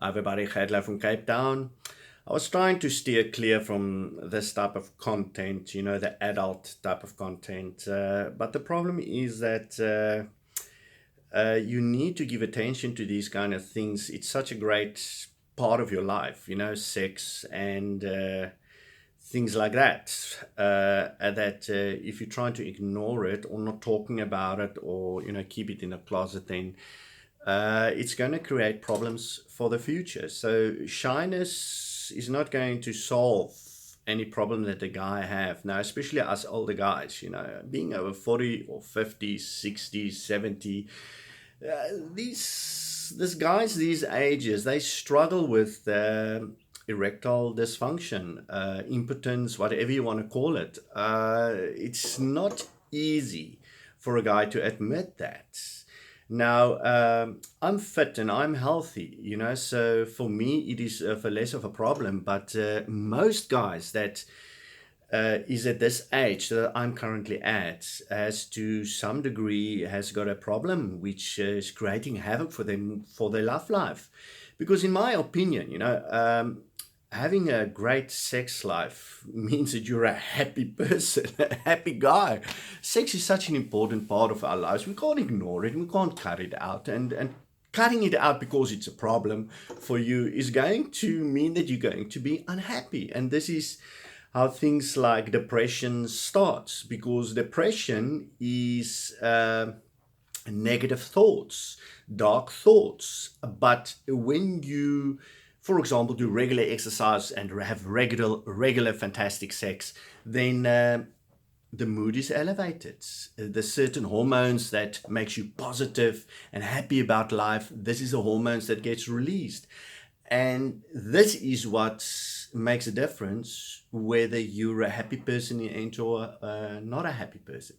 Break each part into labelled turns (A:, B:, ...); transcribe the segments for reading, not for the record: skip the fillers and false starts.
A: Hi everybody, Gert Louw from Cape Town. I was trying to steer clear from this type of content, the adult type of content. But the problem is that you need to give attention to these kind of things. It's such a great part of your life, sex and things like that. If you're trying to ignore it or not talking about it or, keep it in a closet, then it's going to create problems for the future. So shyness is not going to solve any problem that the guy have now, especially us older guys, being over 40 or 50, 60, 70. These guys, these ages, they struggle with erectile dysfunction, impotence, whatever you want to call it. It's not easy for a guy to admit that. Now, I'm fit and I'm healthy, so for me it is for less of a problem. But most guys that is at this age that I'm currently at, has to some degree has got a problem which is creating havoc for them for their love life. Because in my opinion, having a great sex life means that you're a happy person, a happy guy. Sex is such an important part of our lives. We can't ignore it. We can't cut it out. And cutting it out because it's a problem for you is going to mean that you're going to be unhappy. And this is how things like depression starts, because depression is negative thoughts, dark thoughts. But when you, for example, do regular exercise and have regular fantastic sex, then the mood is elevated. There's certain hormones that makes you positive and happy about life. This is the hormones that gets released. And this is what makes a difference whether you're a happy person or not a happy person.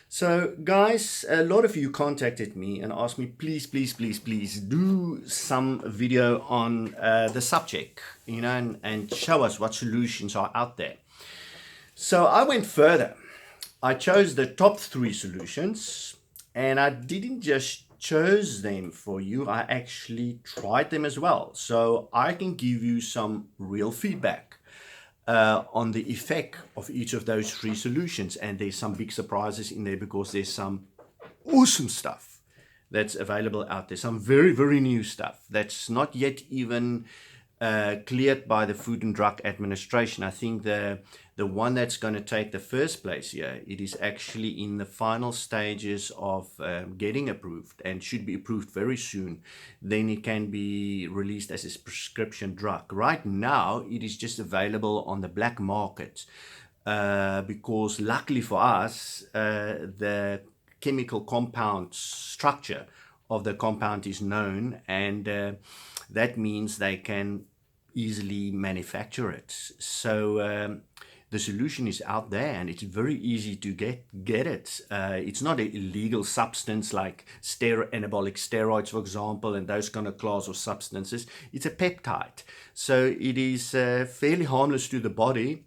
A: So guys, a lot of you contacted me and asked me, please, please, please, please do some video on the subject, and show us what solutions are out there. So I went further. I chose the top 3 solutions, and I didn't just chose them for you, I actually tried them as well. So I can give you some real feedback on the effect of each of those 3 solutions. And there's some big surprises in there because there's some awesome stuff that's available out there. Some very, very new stuff that's not yet even cleared by the Food and Drug Administration. I think the one that's going to take the first place here, it is actually in the final stages of getting approved and should be approved very soon. Then it can be released as a prescription drug. Right now, it is just available on the black market because luckily for us, the chemical compound structure of the compound is known, and that means they can easily manufacture it. So the solution is out there, and it's very easy to get it. It's not an illegal substance like anabolic steroids, for example, and those kind of class of substances. It's a peptide, so it is fairly harmless to the body,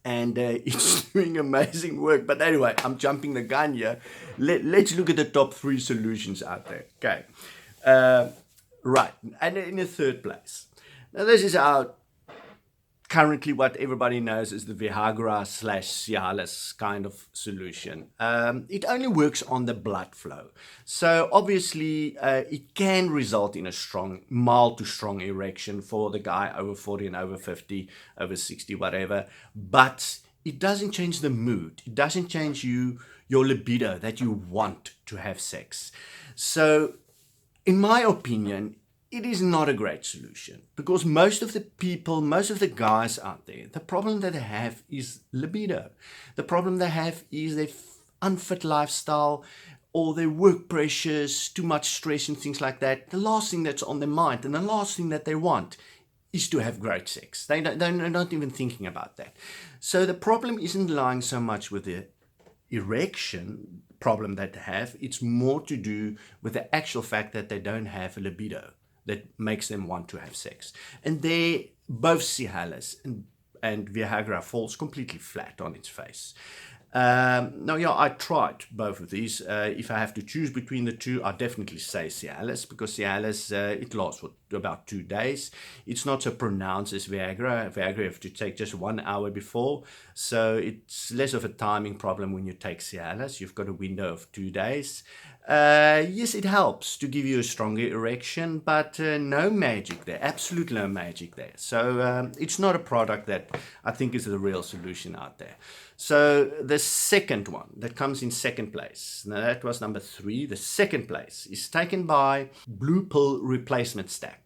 A: and it's doing amazing work. But anyway, I'm jumping the gun here. Let's look at the top 3 solutions out there. Okay, right, and in the third place. Now this is currently what everybody knows is the Viagra/Cialis kind of solution. It only works on the blood flow. So obviously it can result in a mild to strong erection for the guy over 40 and over 50, over 60, whatever. But it doesn't change the mood. It doesn't change your libido that you want to have sex. So in my opinion, it is not a great solution, because most of the people, most of the guys out there, the problem that they have is libido. The problem they have is their unfit lifestyle, or their work pressures, too much stress and things like that. The last thing that's on their mind and the last thing that they want is to have great sex. They're not even thinking about that. So the problem isn't lying so much with the erection problem that they have. It's more to do with the actual fact that they don't have a libido that makes them want to have sex. And there, both Cialis and Viagra falls completely flat on its face. Now, yeah, I tried both of these. If I have to choose between the two, I definitely say Cialis, because Cialis, it lasts for about 2 days. It's not so pronounced as Viagra. Viagra you have to take just 1 hour before. So it's less of a timing problem when you take Cialis. You've got a window of 2 days. Yes, it helps to give you a stronger erection, but no magic there. Absolute no magic there. So it's not a product that I think is the real solution out there. So the second one that comes in second place, now that was number 3. The second place is taken by Blue Pill Replacement Stack.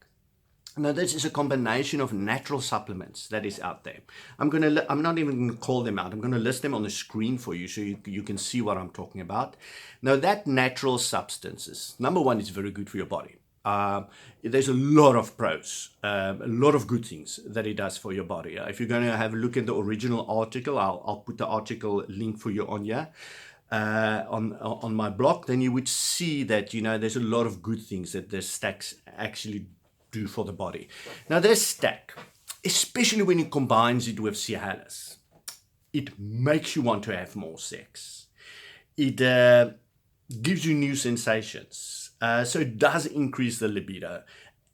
A: Now, this is a combination of natural supplements that is out there. I'm not even going to call them out. I'm going to list them on the screen for you so you can see what I'm talking about. Now, that natural substances, number 1, is very good for your body. There's a lot of pros, a lot of good things that it does for your body. If you're going to have a look at the original article, I'll put the article link for you on here. On my blog, then you would see that, there's a lot of good things that the stacks actually do for the body. Now, this stack, especially when it combines it with Cialis, it makes you want to have more sex. It gives you new sensations. So it does increase the libido,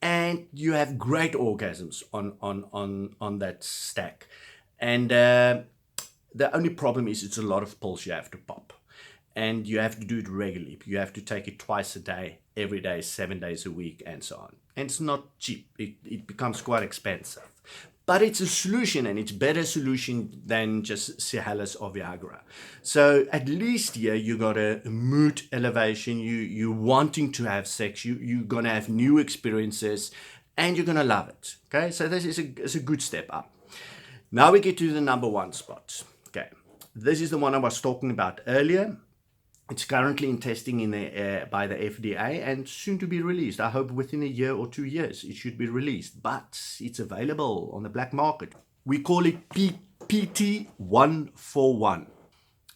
A: and you have great orgasms on that stack. And the only problem is it's a lot of pills you have to pop, and you have to do it regularly. You have to take it twice a day, every day, 7 days a week, and so on. And it's not cheap. It becomes quite expensive. But it's a solution, and it's a better solution than just Cialis or Viagra. So at least here you got a mood elevation. You're wanting to have sex. You're going to have new experiences, and you're going to love it. Okay, so this is a good step up. Now we get to the number 1 spot. Okay, this is the one I was talking about earlier. It's currently in testing by the FDA and soon to be released. I hope within a year or 2 years it should be released, but it's available on the black market. We call it PT141.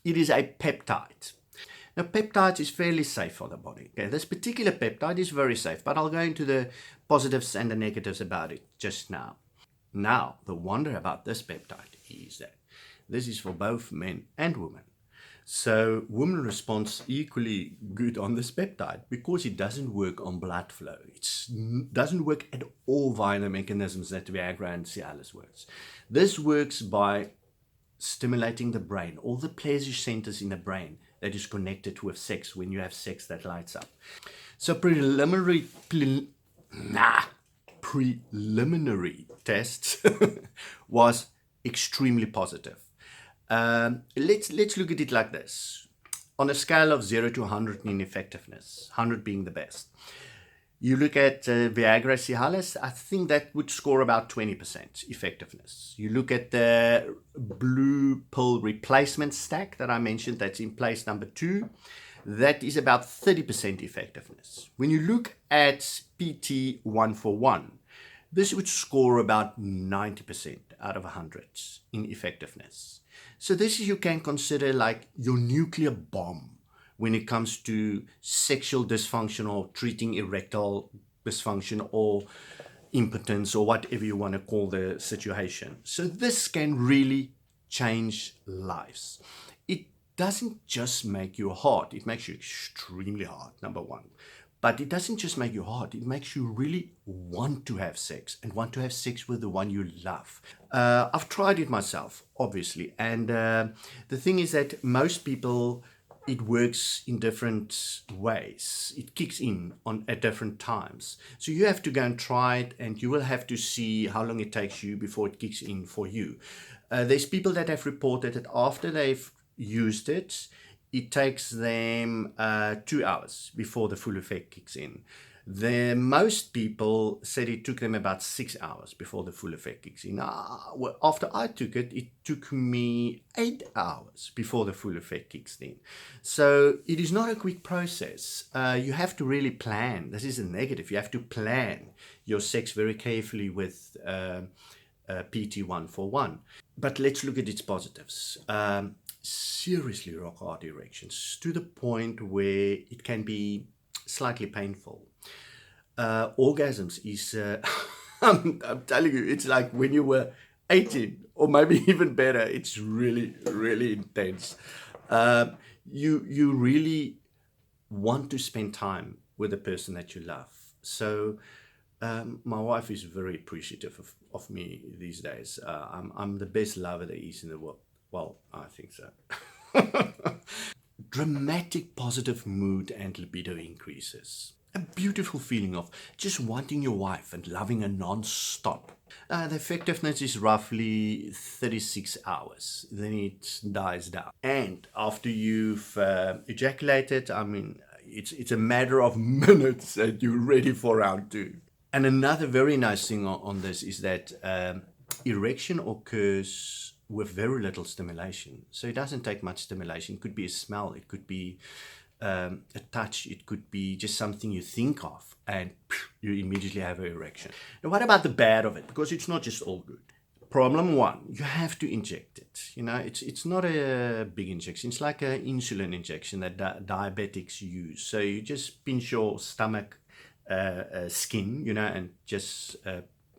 A: It is a peptide. Now, peptide is fairly safe for the body. Okay, this particular peptide is very safe, but I'll go into the positives and the negatives about it just now. Now, the wonder about this peptide is that this is for both men and women. So women respond equally good on this peptide because it doesn't work on blood flow. It doesn't work at all via the mechanisms that Viagra and Cialis works. This works by stimulating the brain, all the pleasure centers in the brain that is connected with sex. When you have sex, that lights up. So preliminary tests was extremely positive. Let's look at it like this. On a scale of 0 to 100 in effectiveness, 100 being the best. You look at Viagra Cialis, I think that would score about 20% effectiveness. You look at the Blue Pill Replacement Stack that I mentioned, that's in place number 2. That is about 30% effectiveness. When you look at PT141, this would score about 90% out of 100 in effectiveness. So this you can consider like your nuclear bomb when it comes to sexual dysfunction or treating erectile dysfunction or impotence or whatever you want to call the situation. So this can really change lives. It doesn't just make you hard. It makes you extremely hard, number 1. But it doesn't just make you hard. It makes you really want to have sex and want to have sex with the one you love. I've tried it myself, obviously. And the thing is that most people, it works in different ways. It kicks in at different times. So you have to go and try it, and you will have to see how long it takes you before it kicks in for you. There's people that have reported that after they've used it, it takes them 2 hours before the full effect kicks in. Most people said it took them about 6 hours before the full effect kicks in. After I took it, it took me 8 hours before the full effect kicks in. So it is not a quick process. You have to really plan. This is a negative. You have to plan your sex very carefully with PT141. But let's look at its positives. Seriously rock hard erections to the point where it can be slightly painful. Orgasms is, I'm telling you, it's like when you were 18 or maybe even better. It's really, really intense. You really want to spend time with the person that you love. So My wife is very appreciative of me these days. I'm the best lover there is in the world. Well, I think so. Dramatic positive mood and libido increases. A beautiful feeling of just wanting your wife and loving her non-stop. The effectiveness is roughly 36 hours. Then it dies down. And after you've ejaculated, I mean, it's a matter of minutes that you're ready for round two. And another very nice thing on this is that erection occurs with very little stimulation. So it doesn't take much stimulation. It could be a smell, it could be a touch, it could be just something you think of, and you immediately have an erection. Now, what about the bad of it? Because it's not just all good. Problem one, you have to inject it. You know, it's not a big injection. It's like an insulin injection that diabetics use. So you just pinch your stomach skin, you know, and just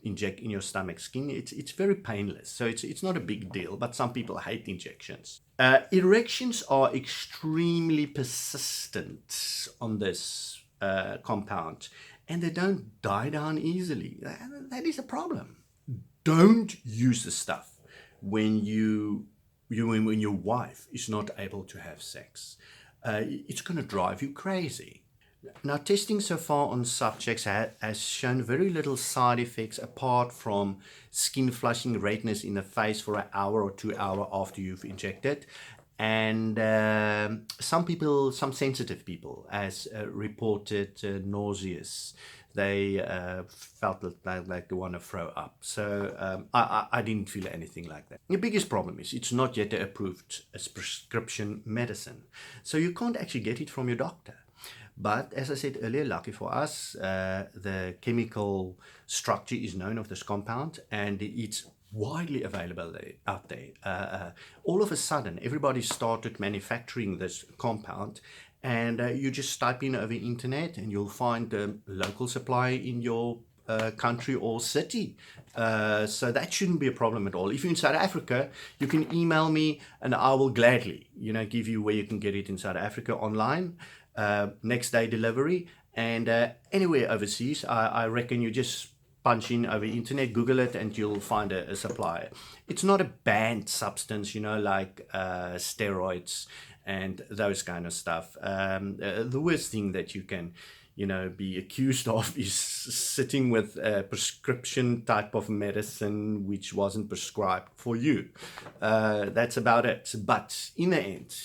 A: inject in your stomach skin. It's very painless, so it's not a big deal. But some people hate injections. Erections are extremely persistent on this compound, and they don't die down easily. That is a problem. Don't use the stuff when when your wife is not able to have sex. It's going to drive you crazy. Now, testing so far on subjects has shown very little side effects apart from skin flushing, redness in the face for an hour or 2 hours after you've injected. And some sensitive people, as reported nauseous. They felt like they want to throw up. So I didn't feel anything like that. The biggest problem is it's not yet approved as prescription medicine. So you can't actually get it from your doctor. But as I said earlier, lucky for us, the chemical structure is known of this compound, and it's widely available out there. All of a sudden, everybody started manufacturing this compound, and you just type in over internet, and you'll find a local supply in your country or city. So that shouldn't be a problem at all. If you're in South Africa, you can email me, and I will gladly, give you where you can get it in South Africa online. Next day delivery, and anywhere overseas, I reckon you just punch in over internet, Google it, and you'll find a supplier. It's not a banned substance, like steroids and those kind of stuff. The worst thing that you can be accused of is sitting with a prescription type of medicine which wasn't prescribed for you. That's about it. But in the end,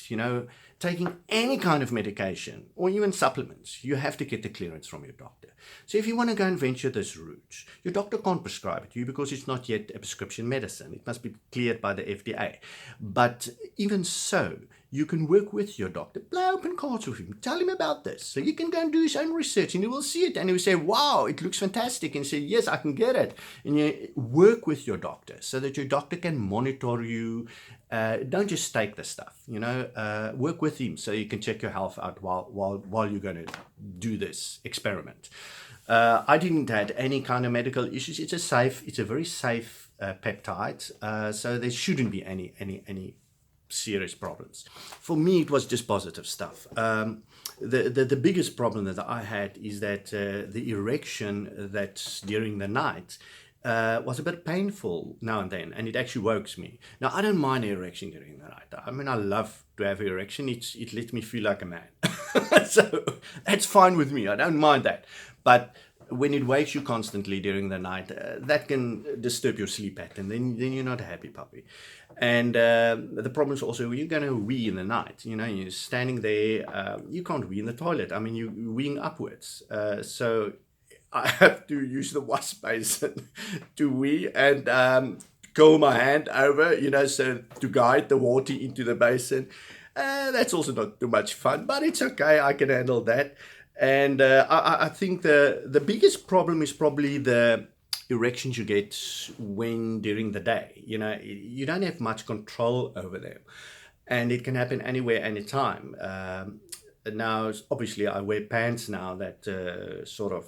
A: taking any kind of medication or even supplements, you have to get the clearance from your doctor. So if you want to go and venture this route, your doctor can't prescribe it to you because it's not yet a prescription medicine. It must be cleared by the FDA. But even so, you can work with your doctor, play open cards with him, tell him about this. So you can go and do his own research, and he will see it, and he will say, wow, it looks fantastic, and say, yes, I can get it. And you work with your doctor so that your doctor can monitor you. Don't just take the stuff, work with him so you can check your health out while you're going to do this experiment. I didn't have any kind of medical issues. It's a very safe peptide, so there shouldn't be any serious problems. For me, it was just positive stuff. The biggest problem that I had is that the erection that's during the night was a bit painful now and then, and it actually wakes me. Now, I don't mind erection during the night. I mean, I love to have erection. It lets me feel like a man. So that's fine with me. I don't mind that. But when it wakes you constantly during the night, that can disturb your sleep pattern. Then you're not a happy puppy. And the problem is also when you're going to wee in the night. You're standing there. You can't wee in the toilet. I mean, you're weeing upwards. So I have to use the wash basin to wee and curl my hand over, so to guide the water into the basin. That's also not too much fun, but it's okay. I can handle that. And I think the biggest problem is probably the erections you get during the day. You don't have much control over them, and it can happen anywhere, anytime. Now, obviously, I wear pants now that sort of,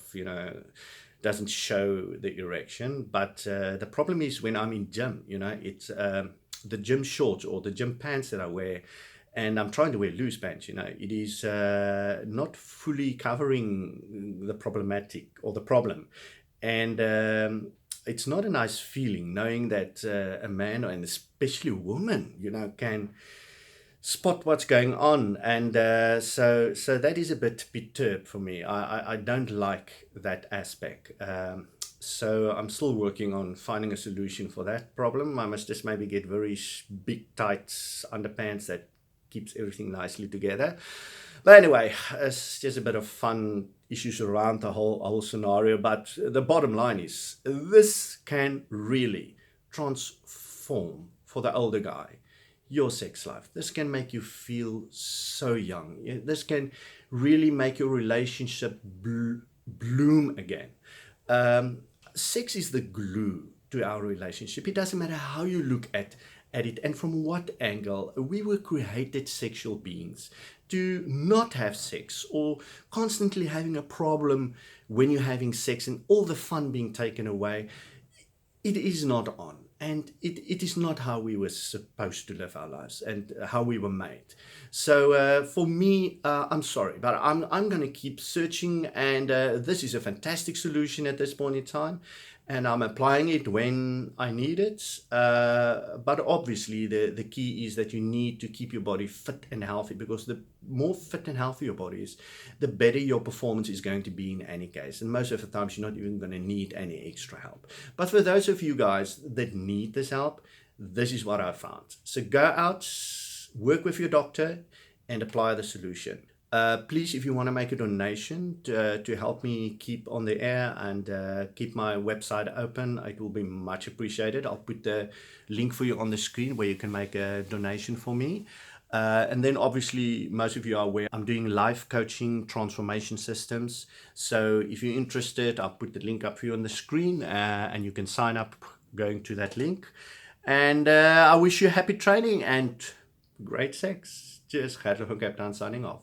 A: doesn't show the erection. But the problem is when I'm in gym, it's the gym shorts or the gym pants that I wear. And I'm trying to wear loose pants, it is not fully covering the problematic or the problem. And it's not a nice feeling knowing that a man, and especially a woman, can spot what's going on. And so that is a bit perturbed for me. I don't like that aspect. So I'm still working on finding a solution for that problem. I must just maybe get very big, tight underpants that keeps everything nicely together. But anyway, it's just a bit of fun issues around the whole scenario. But the bottom line is this can really transform for the older guy your sex life. This can make you feel so young. This can really make your relationship bloom again. Sex is the glue to our relationship. It doesn't matter how you look at it and from what angle. We were created sexual beings. To not have sex or constantly having a problem when you're having sex and all the fun being taken away, it is not on. And it is not how we were supposed to live our lives and how we were made. So for me, I'm sorry, but I'm going to keep searching. And this is a fantastic solution at this point in time. And I'm applying it when I need it. But obviously, the key is that you need to keep your body fit and healthy, because the more fit and healthy your body is, the better your performance is going to be in any case. And most of the times, you're not even going to need any extra help. But for those of you guys that need this help, this is what I found. So go out, work with your doctor, and apply the solution. Please, if you want to make a donation to help me keep on the air and keep my website open, it will be much appreciated. I'll put the link for you on the screen where you can make a donation for me. And then obviously, most of you are aware, I'm doing life coaching transformation systems. So if you're interested, I'll put the link up for you on the screen and you can sign up going to that link. And I wish you happy training and great sex. Cheers, Gert Louw from Cape Town signing off.